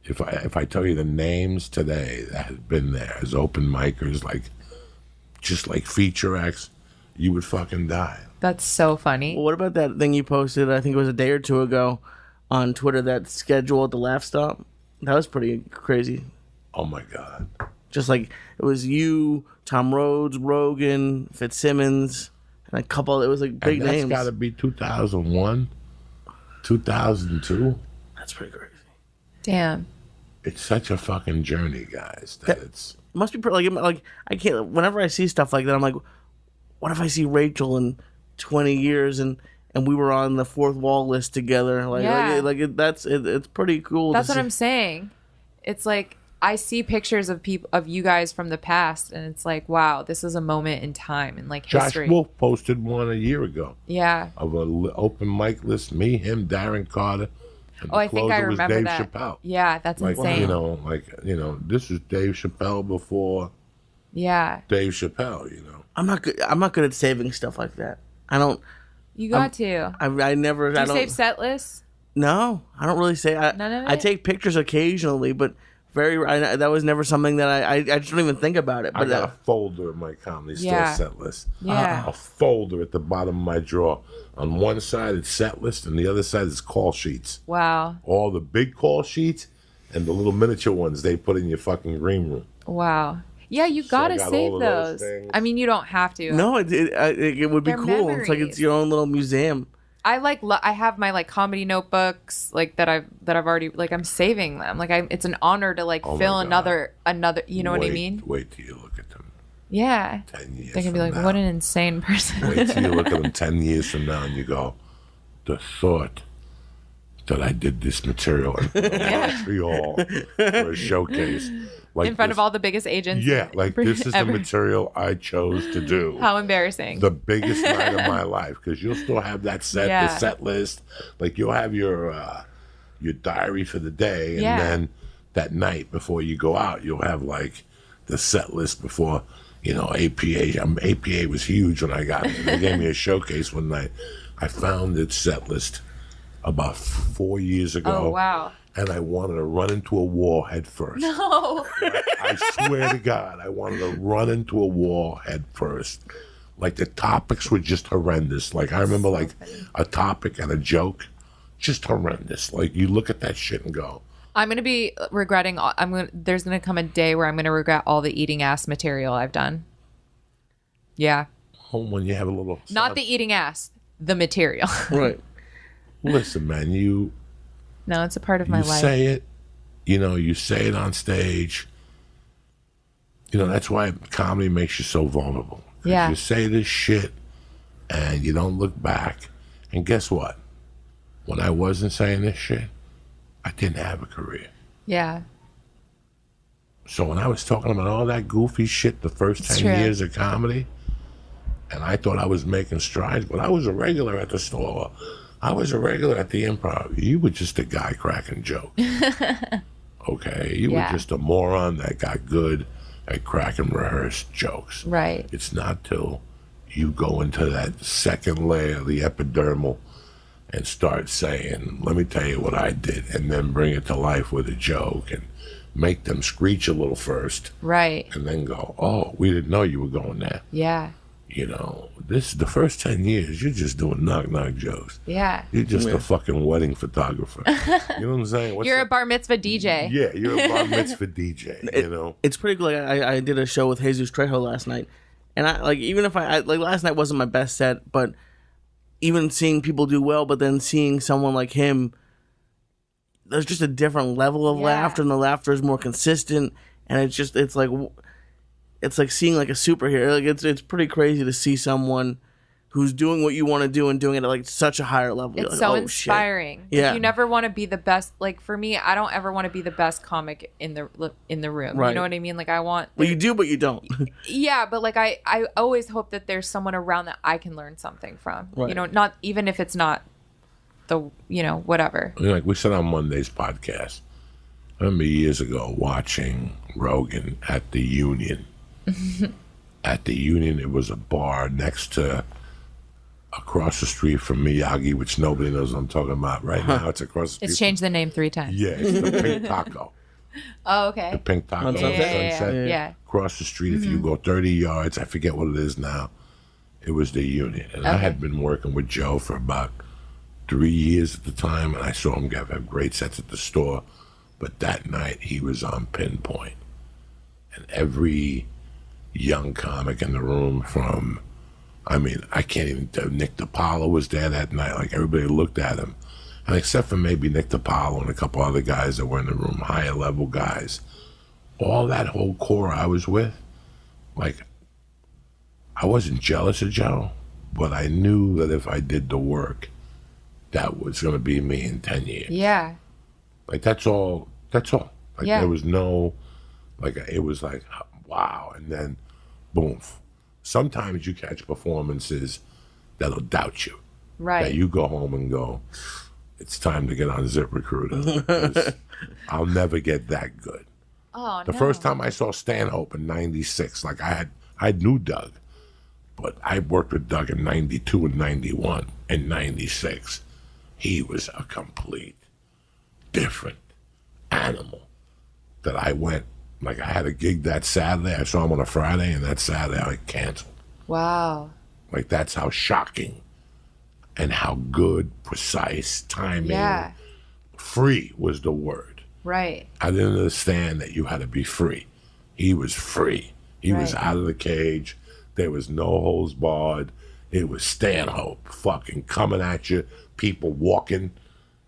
if I tell you the names today that have been there as open micers, like just like feature acts, you would fucking die. That's so funny. Well, what about that thing you posted, I think it was a day or two ago, on Twitter, that schedule at the Laugh Stop? That was pretty crazy. Oh my God. Just like, it was you, Tom Rhodes, Rogan, Fitzsimmons, and a couple, it was like big and that's names. That's got to be 2001, 2002. That's pretty crazy. Damn. It's such a fucking journey, guys. That it's... It must be like I can't, whenever I see stuff like that, I'm like, what if I see Rachel in 20 years and we were on the fourth wall list together? It's pretty cool. That's what I'm saying. It's like I see pictures of you guys from the past, and it's like, wow, this is a moment in time and like history. Josh Wolf posted one a year ago. Yeah. Of an open mic list, me, him, Darren Carter. And I think I remember Dave that. Chappelle. Yeah, that's insane. This is Dave Chappelle before. Yeah. Dave Chappelle, I'm not good at saving stuff like that. I don't. You got to. I never. Do you save set lists? No, I don't really say. None of it? I take pictures occasionally, but that was never something that I just don't even think about it. But I got a folder in my comedy store set list. Yeah. A folder at the bottom of my drawer. On one side it's set list, and the other side is call sheets. Wow. All the big call sheets and the little miniature ones they put in your fucking green room. Wow. Yeah, you gotta save those. I mean, you don't have to. No, it would be cool. Memories. It's like it's your own little museum. I have my like comedy notebooks like that I've already like I'm saving them. Like it's an honor to like fill another. You know what I mean? Wait till you look at them. Yeah. 10 years. They're gonna be like, now. what an insane person. Wait till you look at them 10 years from now and you go, the thought that I did this material in Montreal for a showcase. Like in front of all the biggest agents. Yeah, like this is the material I chose to do. How embarrassing. The biggest night of my life, because you'll still have that the set list. Like you'll have your diary for the day, and then that night before you go out, you'll have like the set list before, APA. APA was huge when I got there. They gave me a showcase one night. I found its set list about 4 years ago. Oh, wow. And I wanted to run into a wall head first. No. I swear to God, I wanted to run into a wall head first. Like the topics were just horrendous. Like I remember like a topic and a joke, just horrendous. Like you look at that shit and go, I'm going to be regretting. There's going to come a day where I'm going to regret all the eating ass material I've done. Yeah. When you have a little. Not the eating ass, the material. Right. Listen, man, No, it's a part of my life. You say it, you say it on stage. That's why comedy makes you so vulnerable. Yeah. You say this shit and you don't look back. And guess what? When I wasn't saying this shit, I didn't have a career. Yeah. So when I was talking about all that goofy shit the first 10 years of comedy, and I thought I was making strides, but I was a regular at the store. I was a regular at the Improv. You were just a guy cracking jokes. Okay? You were just a moron that got good at cracking rehearsed jokes. Right. It's not till you go into that second layer, the epidermal, and start saying, let me tell you what I did, and then bring it to life with a joke and make them screech a little first. Right. And then go, oh, we didn't know you were going there. Yeah. This is the first 10 years, you're just doing knock-knock jokes. Yeah. You're just a fucking wedding photographer. You know what I'm saying? You're a bar mitzvah DJ. Yeah, you're a bar mitzvah DJ, It's pretty cool. Like, I did a show with Jesus Trejo last night. And even if last night wasn't my best set, but even seeing people do well, but then seeing someone like him, there's just a different level of laughter, and the laughter is more consistent. And it's like seeing like a superhero. Like it's pretty crazy to see someone who's doing what you want to do and doing it at like such a higher level. It's so inspiring. Shit. Yeah. You never want to be the best. Like for me, I don't ever want to be the best comic in the room. Right. You know what I mean? Like I want. Well, you do, but you don't. Yeah, but like I always hope that there's someone around that I can learn something from. Right. Not even if it's not the whatever. Like we said on Monday's podcast, I remember years ago watching Rogan at the Union. At the Union, it was a bar next to across the street from Miyagi, which nobody knows what I'm talking about right now. It's across the street. It's changed the name 3 times. Yeah, it's the Pink Taco. Oh, okay. The Pink Taco. On Sunset? Yeah. Across the street, if you go 30 yards, I forget what it is now, it was the Union. And I had been working with Joe for about 3 years at the time, and I saw him have great sets at the store. But that night, he was on Pinpoint. And every young comic in the room from, I can't even tell, Nick DiPaolo was there that night. Like, everybody looked at him. And except for maybe Nick DiPaolo and a couple other guys that were in the room, higher level guys, all that whole core I was with, like, I wasn't jealous of Joe, but I knew that if I did the work, that was going to be me in 10 years. Yeah. Like, that's all. Like, Yeah. there was no, like, it was like, wow. And then, boom. Sometimes you catch performances that'll doubt you. Right. That you go home and go, it's time to get on ZipRecruiter. 'Cause I'll never get that good. Oh, The first time I saw Stanhope in 96, like, I knew Doug, but I worked with Doug in 92 and 91. In 96, he was a complete different animal. That I went, like, I had a gig that Saturday, I saw him on a Friday, and that Saturday I canceled. Wow. Like, that's how shocking and how good, precise, timing, Yeah. free was the word. Right. I didn't understand that you had to be free. He was free. He was Right. out of the cage. There was no holds barred. It was Stanhope fucking coming at you, people walking,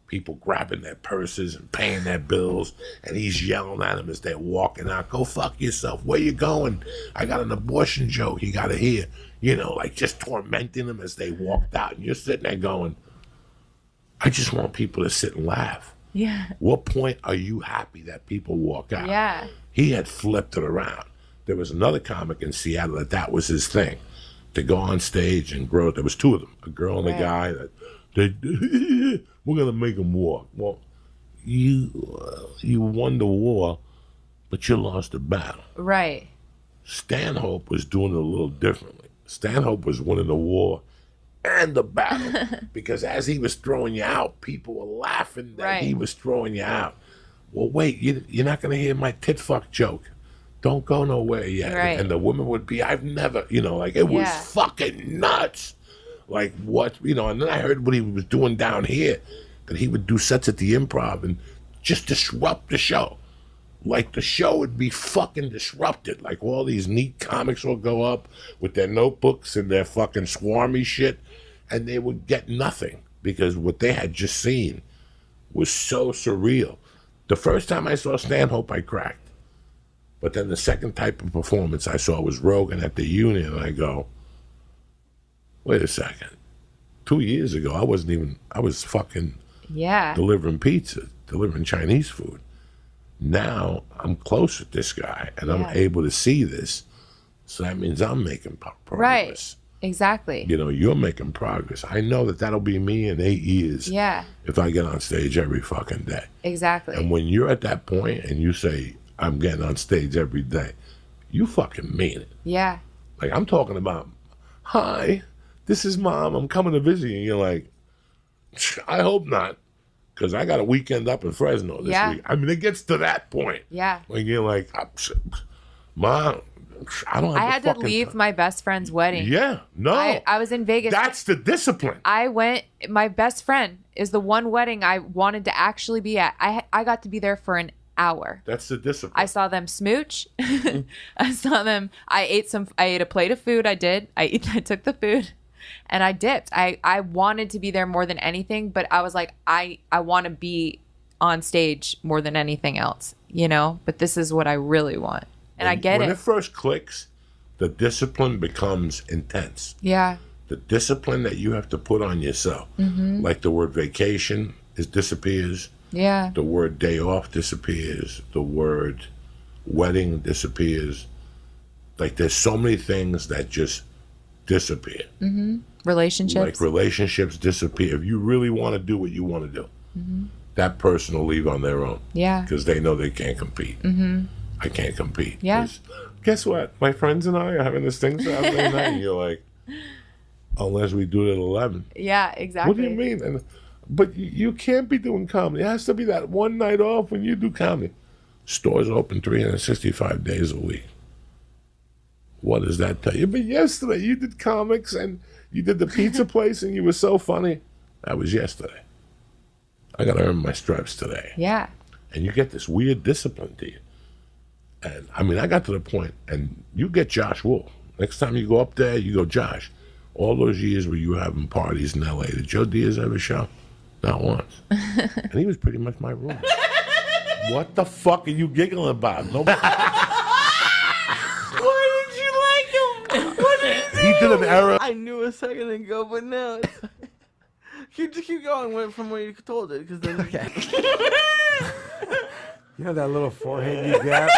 people grabbing their purses and paying their bills, and he's yelling at them as they're walking out, go fuck yourself, where you going? I got an abortion joke, you gotta hear. You know, like, just tormenting them as they walked out, and you're sitting there going, I just want people to sit and laugh. Yeah. What point are you happy that people walk out? Yeah. He had flipped it around. There was another comic in Seattle that was his thing, to go on stage and grow. There was two of them, a girl and a guy that we're gonna make them walk. Well, you won the war, but you lost the battle. Right. Stanhope was doing it a little differently. Stanhope was winning the war and the battle because as he was throwing you out, people were laughing that he was throwing you out. Well, wait, you're not going to hear my tit fuck joke. Don't go nowhere yet. Right. And the woman would be, I've never, like, it was fucking nuts. Like, what, and then I heard what he was doing down here, that he would do sets at the Improv and just disrupt the show. Like, the show would be fucking disrupted. Like, all these neat comics will go up with their notebooks and their fucking swarmy shit, and they would get nothing because what they had just seen was so surreal. The first time I saw Stanhope, I cracked. But then the second type of performance I saw was Rogan at the Union, and I go, wait a second. 2 years ago, I was fucking delivering pizza, delivering Chinese food. Now I'm close with this guy, and I'm able to see this. So that means I'm making progress. Right. Exactly. You're making progress. I know that that'll be me in 8 years. Yeah. If I get on stage every fucking day. Exactly. And when you're at that point and you say, I'm getting on stage every day, you fucking mean it. Yeah. Like, I'm talking about, hi, this is Mom, I'm coming to visit you. And you're like, I hope not, because I got a weekend up in Fresno this week. I mean, it gets to that point. Yeah. When you're like, Mom, I don't have I had to leave my best friend's wedding. Yeah, no. I was in Vegas. That's the discipline. My best friend is the one wedding I wanted to actually be at. I got to be there for an hour. That's the discipline. I saw them smooch. I saw them. I ate a plate of food. I took the food and I dipped. I wanted to be there more than anything, but I was like, I want to be on stage more than anything else, but this is what I really want. And I get when it. When it first clicks, the discipline becomes intense. Yeah. The discipline that you have to put on yourself. Mm-hmm. Like the word vacation disappears. Yeah. The word day off disappears. The word wedding disappears. Like, there's so many things that just disappear. Mm-hmm. Relationships. Like, relationships disappear. If you really want to do what you want to do, that person will leave on their own. Yeah. Because they know they can't compete. Mm-hmm. I can't compete. Yeah. Guess what? My friends and I are having this thing Saturday night, and you're like, Unless we do it at 11. Yeah, exactly. What do you mean? But you can't be doing comedy. It has to be that one night off when you do comedy. Stores open 365 days a week. What does that tell you? But yesterday you did comics and you did the pizza place and you were so funny. That was yesterday. I got to earn my stripes today. Yeah. And you get this weird discipline to you. And I mean, I got to the point, and you get Josh Wolf. Next time you go up there, you go, Josh, all those years where you were having parties in L.A., did Joe Diaz ever show? Not once. And he was pretty much my roommate. What the fuck are you giggling about? Nobody. Why did you like him? What did he do? He did an error. I knew a second ago, but now keep going from where you told it, because then You know that little forehead you got?